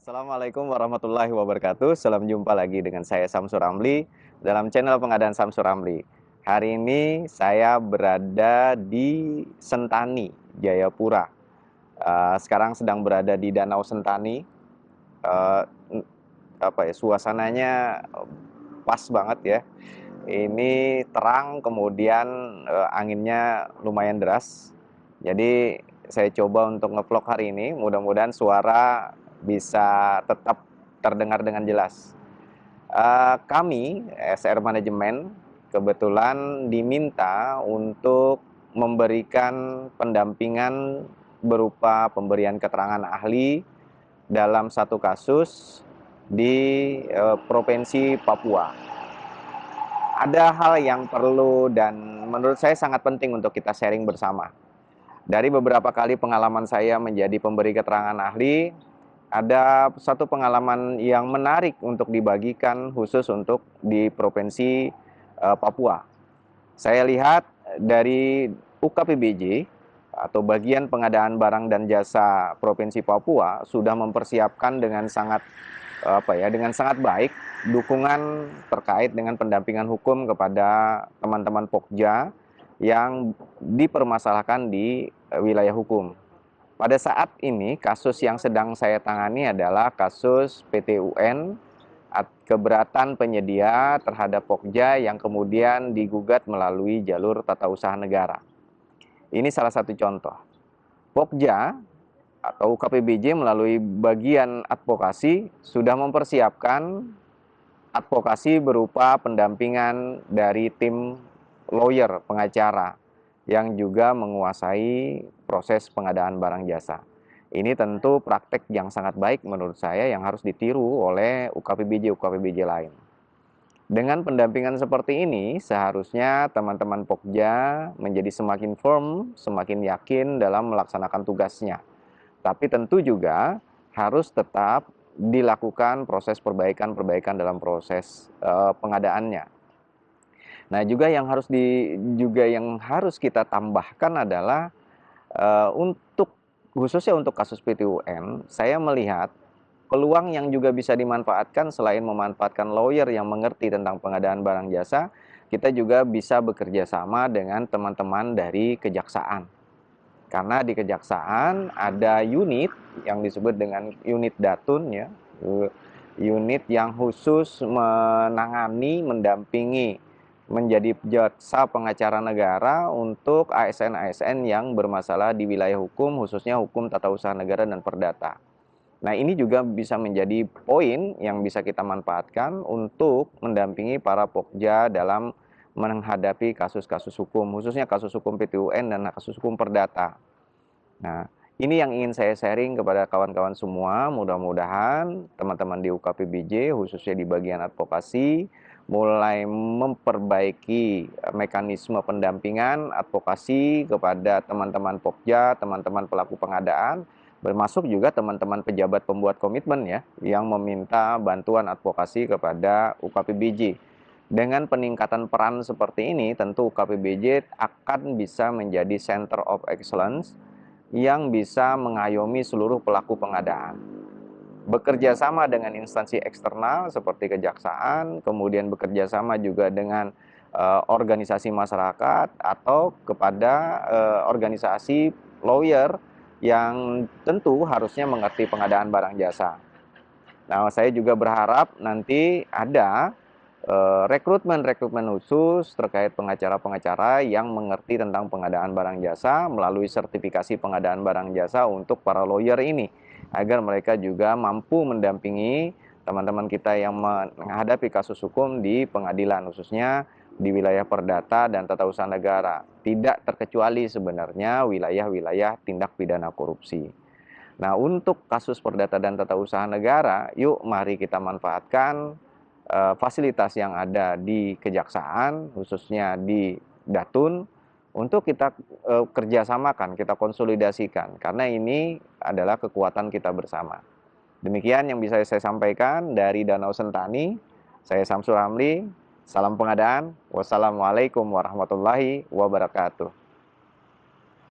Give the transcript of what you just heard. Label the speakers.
Speaker 1: Assalamualaikum warahmatullahi wabarakatuh. Salam jumpa lagi dengan saya Samsur Ramli dalam channel pengadaan Samsur Ramli. Hari ini saya berada di Sentani, Jayapura. Sekarang sedang berada di Danau Sentani. Eh, Suasananya pas banget ya. Ini terang, kemudian anginnya lumayan deras. Jadi saya coba untuk ngevlog hari ini. Mudah-mudahan suara bisa tetap terdengar dengan jelas. Kami SR Manajemen kebetulan diminta untuk memberikan pendampingan berupa pemberian keterangan ahli dalam satu kasus di Provinsi Papua. Ada hal yang perlu dan menurut saya sangat penting untuk kita sharing bersama. Dari beberapa kali pengalaman saya menjadi pemberi keterangan ahli, ada satu pengalaman yang menarik untuk dibagikan khusus untuk di Provinsi Papua. Saya lihat dari UKPBJ atau Bagian Pengadaan Barang dan Jasa Provinsi Papua sudah mempersiapkan dengan sangat dengan sangat baik dukungan terkait dengan pendampingan hukum kepada teman-teman Pokja yang dipermasalahkan di wilayah hukum. Pada saat ini kasus yang sedang saya tangani adalah kasus PT UN keberatan penyedia terhadap Pokja yang kemudian digugat melalui jalur tata usaha negara. Ini salah satu contoh. Pokja atau KPBJ melalui bagian advokasi sudah mempersiapkan advokasi berupa pendampingan dari tim lawyer, pengacara yang juga menguasai proses pengadaan barang jasa. Ini tentu praktek yang sangat baik menurut saya yang harus ditiru oleh UKPBJ lain. Dengan pendampingan seperti ini, seharusnya teman-teman Pokja menjadi semakin firm, semakin yakin dalam melaksanakan tugasnya. Tapi tentu juga harus tetap dilakukan proses perbaikan dalam proses pengadaannya. Nah, juga yang harus kita tambahkan adalah khususnya untuk kasus PTUN, saya melihat peluang yang juga bisa dimanfaatkan selain memanfaatkan lawyer yang mengerti tentang pengadaan barang jasa, kita juga bisa bekerja sama dengan teman-teman dari kejaksaan. Karena di kejaksaan ada unit yang disebut dengan unit datun ya, unit yang khusus menangani, mendampingi, menjadi jaksa pengacara negara untuk ASN-ASN yang bermasalah di wilayah hukum, khususnya hukum tata usaha negara dan perdata. Nah, ini juga bisa menjadi poin yang bisa kita manfaatkan untuk mendampingi para Pokja dalam menghadapi kasus-kasus hukum, khususnya kasus hukum PTUN dan kasus hukum perdata. Nah, ini yang ingin saya sharing kepada kawan-kawan semua. Mudah-mudahan teman-teman di UKPBJ, khususnya di bagian advokasi, mulai memperbaiki mekanisme pendampingan advokasi kepada teman-teman Pokja, teman-teman pelaku pengadaan, termasuk juga teman-teman pejabat pembuat komitmen ya, yang meminta bantuan advokasi kepada UKPBJ. Dengan peningkatan peran seperti ini, tentu UKPBJ akan bisa menjadi Center of Excellence yang bisa mengayomi seluruh pelaku pengadaan. Bekerja sama dengan instansi eksternal seperti kejaksaan, kemudian bekerja sama juga dengan organisasi masyarakat atau kepada organisasi lawyer yang tentu harusnya mengerti pengadaan barang jasa. Nah, saya juga berharap nanti ada rekrutmen khusus terkait pengacara-pengacara yang mengerti tentang pengadaan barang jasa melalui sertifikasi pengadaan barang jasa untuk para lawyer ini, agar mereka juga mampu mendampingi teman-teman kita yang menghadapi kasus hukum di pengadilan, khususnya di wilayah perdata dan tata usaha negara. Tidak terkecuali sebenarnya wilayah-wilayah tindak pidana korupsi. Nah, untuk kasus perdata dan tata usaha negara, yuk mari kita manfaatkan fasilitas yang ada di kejaksaan, khususnya di Datun, untuk kita kerjasamakan, kita konsolidasikan, karena ini adalah kekuatan kita bersama. Demikian yang bisa saya sampaikan dari Danau Sentani. Saya Samsur Ramli, salam pengadaan. Wassalamualaikum warahmatullahi wabarakatuh.